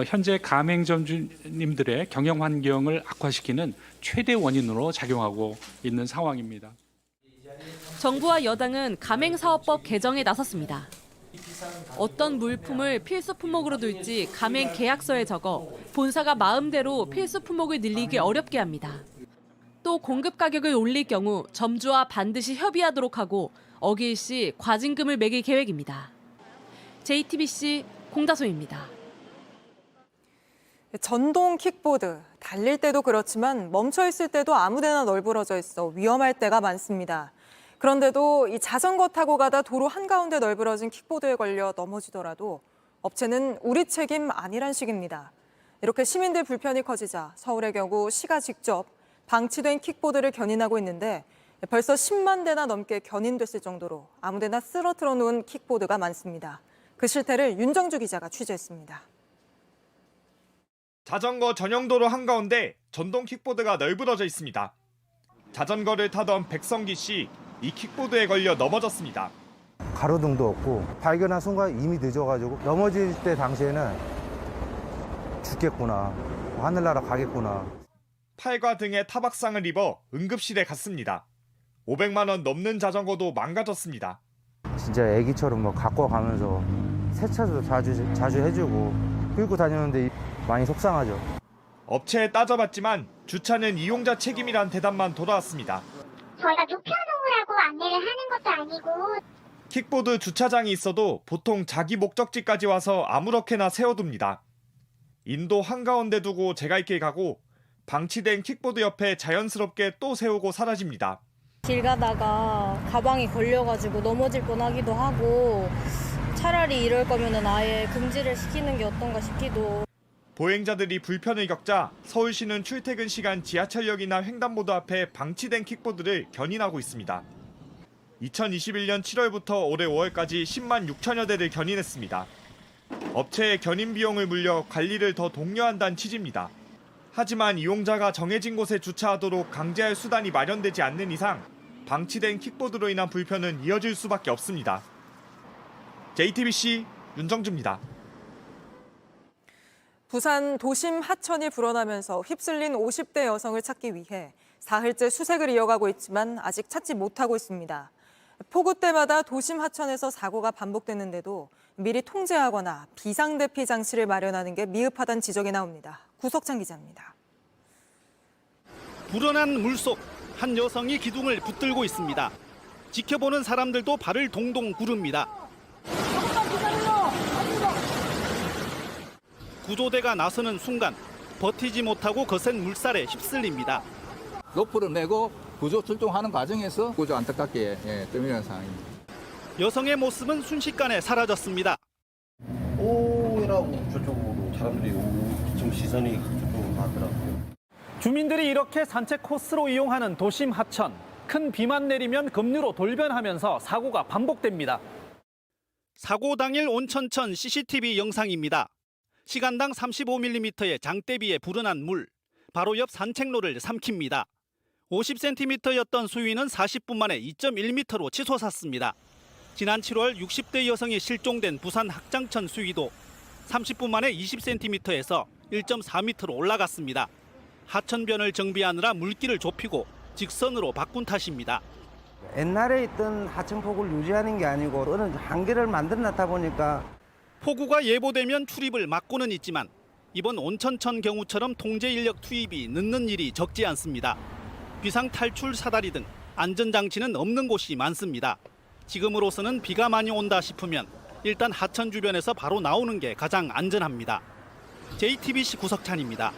현재 가맹점주님들의 경영 환경을 악화시키는 최대 원인으로 작용하고 있는 상황입니다. 정부와 여당은 가맹사업법 개정에 나섰습니다. 어떤 물품을 필수 품목으로 둘지 가맹 계약서에 적어 본사가 마음대로 필수 품목을 늘리기 어렵게 합니다. 또 공급 가격을 올릴 경우 점주와 반드시 협의하도록 하고 어길 시 과징금을 매길 계획입니다. JTBC 공다솜입니다. 전동 킥보드, 달릴 때도 그렇지만 멈춰 있을 때도 아무데나 널브러져 있어 위험할 때가 많습니다. 그런데도 이 자전거 타고 가다 도로 한가운데 널브러진 킥보드에 걸려 넘어지더라도 업체는 우리 책임 아니란 식입니다. 이렇게 시민들 불편이 커지자 서울의 경우 시가 직접 방치된 킥보드를 견인하고 있는데 벌써 10만 대나 넘게 견인됐을 정도로 아무데나 쓰러뜨려 놓은 킥보드가 많습니다. 그 실태를 윤정주 기자가 취재했습니다. 자전거 전용도로 한가운데 전동 킥보드가 널브러져 있습니다. 자전거를 타던 백성기 씨, 이 킥보드에 걸려 넘어졌습니다. 가로등도 없고 발견한 순간 이미 늦어가지고 넘어질 때 당시에는 죽겠구나, 하늘나라 가겠구나. 팔과 등에 타박상을 입어 응급실에 갔습니다. 500만 원 넘는 자전거도 망가졌습니다. 진짜 애기처럼 뭐 갖고 가면서 세차도 자주 해주고 끌고 다녔는데 많이 속상하죠. 업체에 따져봤지만 주차는 이용자 책임이란 대답만 돌아왔습니다. 저희가 눕혀놓으라고 안내를 하는 것도 아니고. 킥보드 주차장이 있어도 보통 자기 목적지까지 와서 아무렇게나 세워둡니다. 인도 한가운데 두고 제갈길 가고 방치된 킥보드 옆에 자연스럽게 또 세우고 사라집니다. 길 가다가 가방이 걸려가지고 넘어질 뻔하기도 하고 차라리 이럴 거면은 아예 금지를 시키는 게 어떤가 싶기도. 보행자들이 불편을 겪자 서울시는 출퇴근 시간 지하철역이나 횡단보도 앞에 방치된 킥보드를 견인하고 있습니다. 2021년 7월부터 올해 5월까지 10만 6천여 대를 견인했습니다. 업체의 견인 비용을 물려 관리를 더 독려한다는 취지입니다. 하지만 이용자가 정해진 곳에 주차하도록 강제할 수단이 마련되지 않는 이상 방치된 킥보드로 인한 불편은 이어질 수밖에 없습니다. JTBC 윤정주입니다. 부산 도심 하천이 불어나면서 휩쓸린 50대 여성을 찾기 위해 사흘째 수색을 이어가고 있지만 아직 찾지 못하고 있습니다. 폭우 때마다 도심 하천에서 사고가 반복되는데도 미리 통제하거나 비상대피 장치를 마련하는 게 미흡하다는 지적이 나옵니다. 구석찬 기자입니다. 불어난 물속 한 여성이 기둥을 붙들고 있습니다. 지켜보는 사람들도 발을 동동 구릅니다. 구조대가 나서는 순간 버티지 못하고 거센 물살에 휩쓸립니다. 로프를 메고 구조 출동하는 과정에서 구조 안타깝게 떠밀리는 상황입니다. 여성의 모습은 순식간에 사라졌습니다. 오라고 저쪽으로 사람들이 지금 시선이 그쪽으로 가더라고요. 주민들이 이렇게 산책 코스로 이용하는 도심 하천. 큰 비만 내리면 급류로 돌변하면서 사고가 반복됩니다. 사고 당일 온천천 CCTV 영상입니다. 시간당 35mm의 장대비에 불어난 물, 바로 옆 산책로를 삼킵니다. 50cm였던 수위는 40분 만에 2.1m로 치솟았습니다. 지난 7월 60대 여성이 실종된 부산 학장천 수위도 30분 만에 20cm에서 1.4m로 올라갔습니다. 하천변을 정비하느라 물길을 좁히고 직선으로 바꾼 탓입니다. 옛날에 있던 하천폭을 유지하는 게 아니고 어느 한계를 만들어놨다 보니까 폭우가 예보되면 출입을 막고는 있지만 이번 온천천 경우처럼 통제 인력 투입이 늦는 일이 적지 않습니다. 비상 탈출 사다리 등 안전장치는 없는 곳이 많습니다. 지금으로서는 비가 많이 온다 싶으면 일단 하천 주변에서 바로 나오는 게 가장 안전합니다. JTBC 구석찬입니다.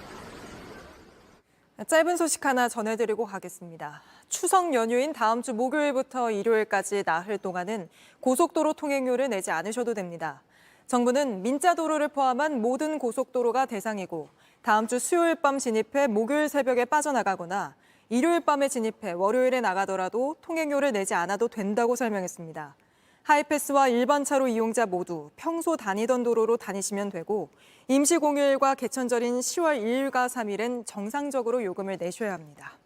짧은 소식 하나 전해드리고 가겠습니다. 추석 연휴인 다음 주 목요일부터 일요일까지 나흘 동안은 고속도로 통행료를 내지 않으셔도 됩니다. 정부는 민자도로를 포함한 모든 고속도로가 대상이고 다음 주 수요일 밤 진입해 목요일 새벽에 빠져나가거나 일요일 밤에 진입해 월요일에 나가더라도 통행료를 내지 않아도 된다고 설명했습니다. 하이패스와 일반 차로 이용자 모두 평소 다니던 도로로 다니시면 되고 임시 공휴일과 개천절인 10월 2일과 3일은 정상적으로 요금을 내셔야 합니다.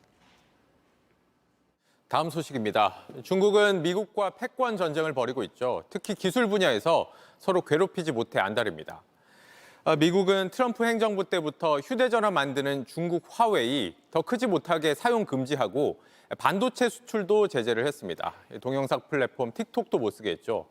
다음 소식입니다. 중국은 미국과 패권 전쟁을 벌이고 있죠. 특히 기술 분야에서 서로 괴롭히지 못해 안달입니다. 미국은 트럼프 행정부 때부터 휴대전화 만드는 중국 화웨이 더 크지 못하게 사용 금지하고 반도체 수출도 제재를 했습니다. 동영상 플랫폼 틱톡도 못 쓰게 했죠.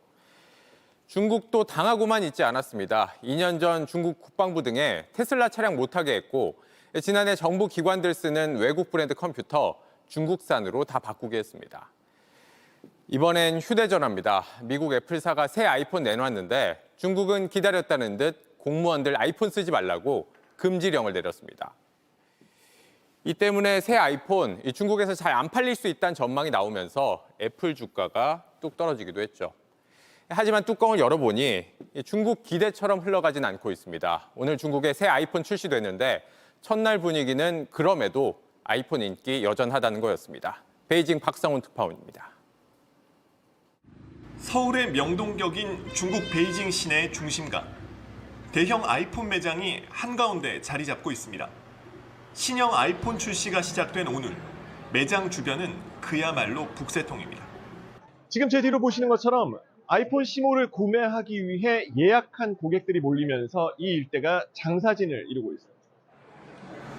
중국도 당하고만 있지 않았습니다. 2년 전 중국 국방부 등에 테슬라 차량 못 타게 했고 지난해 정부 기관들 쓰는 외국 브랜드 컴퓨터 중국산으로 다 바꾸게 했습니다. 이번엔 휴대전화입니다. 미국 애플사가 새 아이폰 내놨는데 중국은 기다렸다는 듯 공무원들 아이폰 쓰지 말라고 금지령을 내렸습니다. 이 때문에 새 아이폰 중국에서 잘 안 팔릴 수 있다는 전망이 나오면서 애플 주가가 뚝 떨어지기도 했죠. 하지만 뚜껑을 열어보니 중국 기대처럼 흘러가진 않고 있습니다. 오늘 중국에 새 아이폰 출시됐는데 첫날 분위기는 그럼에도 아이폰 인기 여전하다는 거였습니다. 베이징 박상훈 특파원입니다. 서울의 명동격인 중국 베이징 시내의 중심가. 대형 아이폰 매장이 한가운데 자리 잡고 있습니다. 신형 아이폰 출시가 시작된 오늘, 매장 주변은 그야말로 북새통입니다. 지금 제 뒤로 보시는 것처럼 아이폰 15를 구매하기 위해 예약한 고객들이 몰리면서 이 일대가 장사진을 이루고 있어요.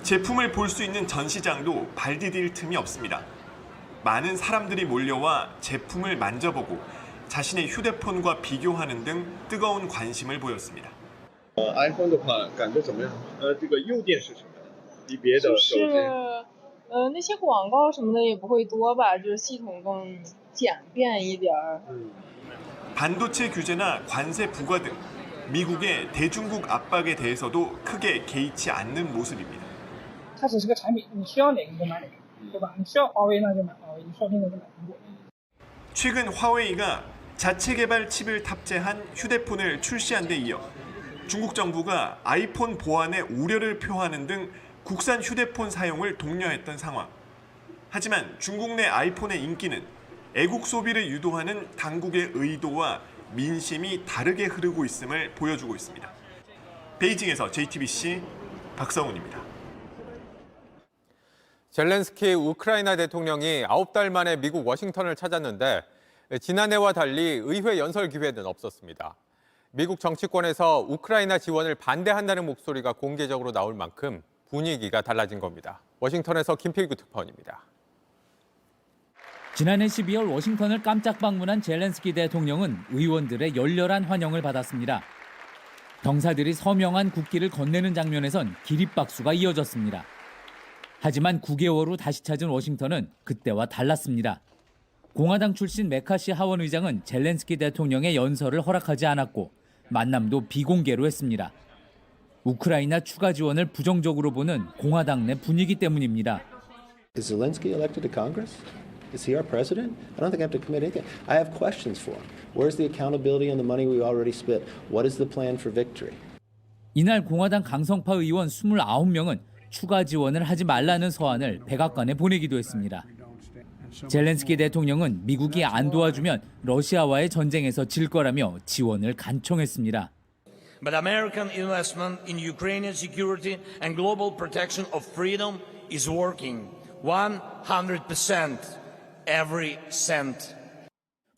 제품을 볼 수 있는 전시장도 발 디딜 틈이 없습니다. 많은 사람들이 몰려와 제품을 만져보고 자신의 휴대폰과 비교하는 등 뜨거운 관심을 보였습니다. 아이폰 的话感觉怎么样？这个优点是什么？比别的手机？那些广告什么的也不会多吧，就是系统更简便一点。 반도체 규제나 관세 부과 등 미국의 대중국 압박에 대해서도 크게 개의치 않는 모습입니다. 它只是个产品，你需要哪个就买哪个，对吧？你需要华为那就买华为，你需要苹果就买苹果。 최근 화웨이가 자체 개발 칩을 탑재한 휴대폰을 출시한 데 이어 중국 정부가 아이폰 보안에 우려를 표하는 등 국산 휴대폰 사용을 독려했던 상황. 하지만 중국 내 아이폰의 인기는 애국 소비를 유도하는 당국의 의도와 민심이 다르게 흐르고 있음을 보여주고 있습니다. 베이징에서 JTBC 박성훈입니다. 젤렌스키 우크라이나 대통령이 9달 만에 미국 워싱턴을 찾았는데 지난해와 달리 의회 연설 기회는 없었습니다. 미국 정치권에서 우크라이나 지원을 반대한다는 목소리가 공개적으로 나올 만큼 분위기가 달라진 겁니다. 워싱턴에서 김필규 특파원입니다. 지난해 12월 워싱턴을 깜짝 방문한 젤렌스키 대통령은 의원들의 열렬한 환영을 받았습니다. 병사들이 서명한 국기를 건네는 장면에선 기립박수가 이어졌습니다. 하지만 9개월 후 다시 찾은 워싱턴은 그때와 달랐습니다. 공화당 출신 메카시 하원 의장은 젤렌스키 대통령의 연설을 허락하지 않았고 만남도 비공개로 했습니다. 우크라이나 추가 지원을 부정적으로 보는 공화당 내 분위기 때문입니다. Is Zelensky elected to Congress? Is he our president? I don't think I have to commit anything. I have questions for him. Where's the accountability on the money we already spent? What is the plan for victory? 이날 공화당 강성파 의원 29명은 추가 지원을 하지 말라는 서한을 백악관에 보내기도 했습니다. 젤렌스키 대통령은 미국이 안 도와주면 러시아와의 전쟁에서 질 거라며 지원을 간청했습니다. But American investment in Ukrainian security and global protection of freedom is working 100%, every cent.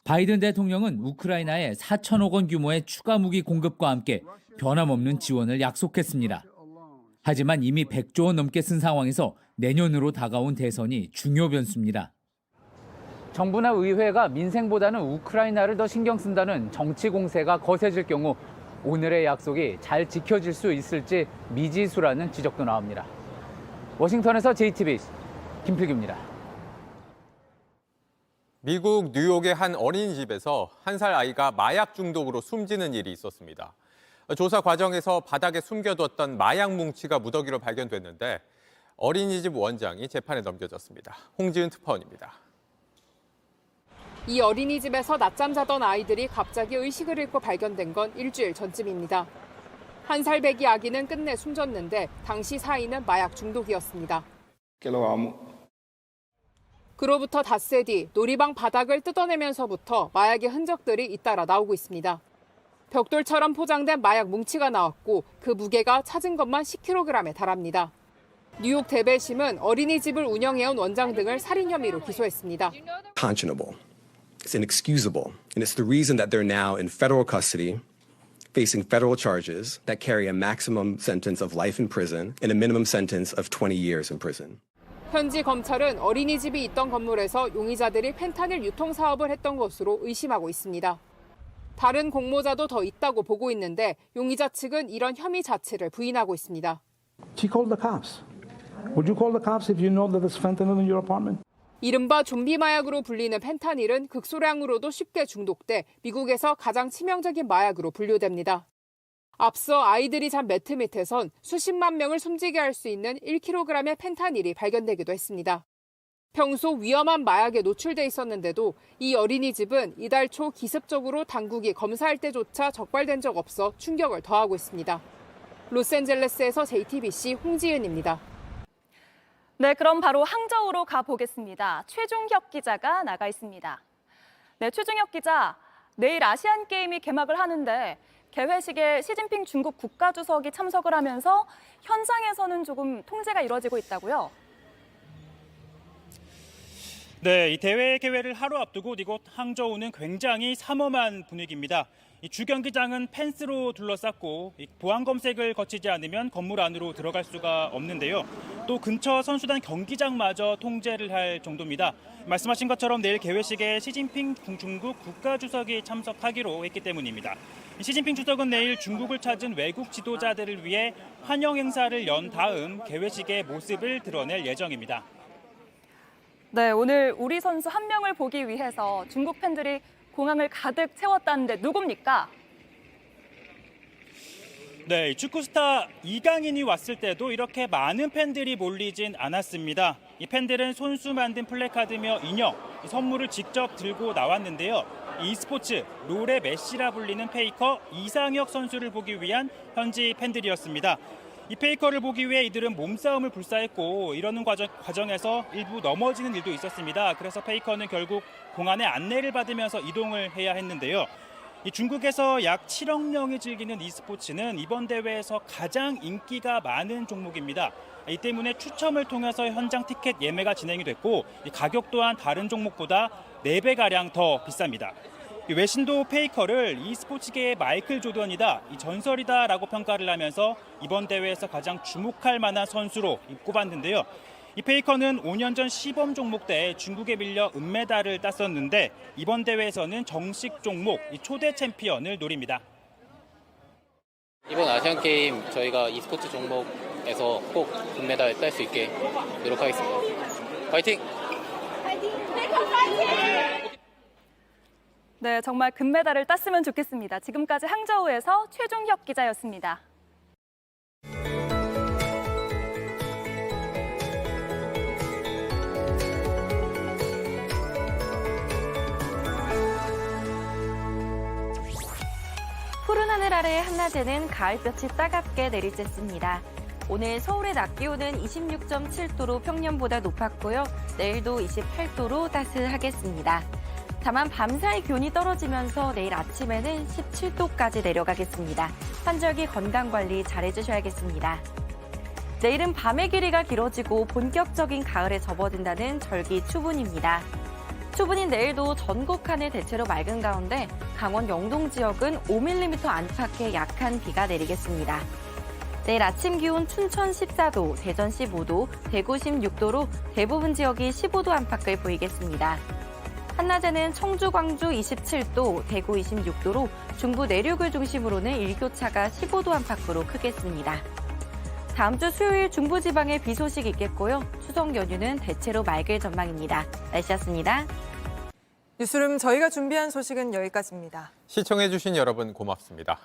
바이든 대통령은 우크라이나에 4천억 원 규모의 추가 무기 공급과 함께 변함없는 지원을 약속했습니다. 하지만 이미 100조 원 넘게 쓴 상황에서 내년으로 다가온 대선이 중요 변수입니다. 정부나 의회가 민생보다는 우크라이나를 더 신경 쓴다는 정치 공세가 거세질 경우 오늘의 약속이 잘 지켜질 수 있을지 미지수라는 지적도 나옵니다. 워싱턴에서 JTBC 김필규입니다. 미국 뉴욕의 한 어린이집에서 1살 아이가 마약 중독으로 숨지는 일이 있었습니다. 조사 과정에서 바닥에 숨겨뒀던 마약 뭉치가 무더기로 발견됐는데 어린이집 원장이 재판에 넘겨졌습니다. 홍지은 특파원입니다. 이 어린이집에서 낮잠 자던 아이들이 갑자기 의식을 잃고 발견된 건 일주일 전쯤입니다. 1살 배기 아기는 끝내 숨졌는데 당시 사인은 마약 중독이었습니다. 그로부터 닷새 뒤 놀이방 바닥을 뜯어내면서부터 마약의 흔적들이 잇따라 나오고 있습니다. 벽돌처럼 포장된 마약 뭉치가 나왔고 그 무게가 찾은 것만 10kg에 달합니다. 뉴욕 대배심은 어린이집을 운영해온 원장 등을 살인 혐의로 기소했습니다. Unconscionable. It's inexcusable. And it's the reason that they're now in federal custody, facing federal charges that carry a maximum sentence of life in prison and a minimum sentence of 20 years in prison. 현지 검찰은 어린이집이 있던 건물에서 용의자들이 펜타닐 유통 사업을 했던 것으로 의심하고 있습니다. 다른 공모자도 더 있다고 보고 있는데 용의자 측은 이런 혐의 자체를 부인하고 있습니다. She called the cops. Would you call the cops if you know that there's fentanyl in your apartment? 이른바 좀비 마약으로 불리는 펜타닐은 극소량으로도 쉽게 중독돼 미국에서 가장 치명적인 마약으로 분류됩니다. 앞서 아이들이 잔 매트 밑에선 수십만 명을 숨지게 할 수 있는 1kg의 펜타닐이 발견되기도 했습니다. 평소 위험한 마약에 노출돼 있었는데도 이 어린이집은 이달 초 기습적으로 당국이 검사할 때조차 적발된 적 없어 충격을 더하고 있습니다. 로스앤젤레스에서 JTBC 홍지은입니다. 네, 그럼 바로 항저우로 가보겠습니다. 최종혁 기자가 나가 있습니다. 네, 최종혁 기자, 내일 아시안 게임이 개막을 하는데 개회식에 시진핑 중국 국가주석이 참석을 하면서 현장에서는 조금 통제가 이루어지고 있다고요? 네, 이 대회 개회를 하루 앞두고 이곳 항저우는 굉장히 삼엄한 분위기입니다. 이 주경기장은 펜스로 둘러쌌고 보안 검색을 거치지 않으면 건물 안으로 들어갈 수가 없는데요. 또 근처 선수단 경기장마저 통제를 할 정도입니다. 말씀하신 것처럼 내일 개회식에 시진핑 중국 국가주석이 참석하기로 했기 때문입니다. 시진핑 주석은 내일 중국을 찾은 외국 지도자들을 위해 환영 행사를 연 다음 개회식의 모습을 드러낼 예정입니다. 네, 오늘 우리 선수 한 명을 보기 위해서 중국 팬들이 공항을 가득 채웠다는데 누굽니까? 네, 축구 스타 이강인이 왔을 때도 이렇게 많은 팬들이 몰리진 않았습니다. 이 팬들은 손수 만든 플래카드며 인형, 선물을 직접 들고 나왔는데요. e스포츠, 롤의 메시라 불리는 페이커 이상혁 선수를 보기 위한 현지 팬들이었습니다. 이 페이커를 보기 위해 이들은 몸싸움을 불사했고 이러는 과정에서 일부 넘어지는 일도 있었습니다. 그래서 페이커는 결국 공안의 안내를 받으면서 이동을 해야 했는데요. 이 중국에서 약 7억 명이 즐기는 e스포츠는 이번 대회에서 가장 인기가 많은 종목입니다. 이 때문에 추첨을 통해서 현장 티켓 예매가 진행이 됐고 가격 또한 다른 종목보다 4배가량 더 비쌉니다. 외신도 페이커를 e스포츠계의 마이클 조던이다, 이 전설이다라고 평가를 하면서 이번 대회에서 가장 주목할 만한 선수로 꼽았는데요. 이 페이커는 5년 전 시범 종목 때 중국에 밀려 은메달을 땄었는데 이번 대회에서는 정식 종목 초대 챔피언을 노립니다. 이번 아시안 게임 저희가 e스포츠 종목에서 꼭 금메달 딸 수 있게 노력하겠습니다. 파이팅! 네, 정말 금메달을 땄으면 좋겠습니다. 지금까지 항저우에서 최종혁 기자였습니다. 푸른 하늘 아래의 한낮에는 가을볕이 따갑게 내리쬐습니다. 오늘 서울의 낮 기온은 26.7도로 평년보다 높았고요. 내일도 28도로 따스하겠습니다. 다만 밤사이 기온이 떨어지면서 내일 아침에는 17도까지 내려가겠습니다. 환절기 건강관리 잘해주셔야겠습니다. 내일은 밤의 길이가 길어지고 본격적인 가을에 접어든다는 절기 추분입니다. 추분인 내일도 전국 하늘 대체로 맑은 가운데 강원 영동 지역은 5mm 안팎의 약한 비가 내리겠습니다. 내일 아침 기온 춘천 14도, 대전 15도, 대구 16도로 대부분 지역이 15도 안팎을 보이겠습니다. 한낮에는 청주, 광주 27도, 대구 26도로 중부 내륙을 중심으로는 일교차가 15도 안팎으로 크겠습니다. 다음 주 수요일 중부지방에 비 소식 있겠고요. 추석 연휴는 대체로 맑을 전망입니다. 날씨였습니다. 뉴스룸 저희가 준비한 소식은 여기까지입니다. 시청해주신 여러분 고맙습니다.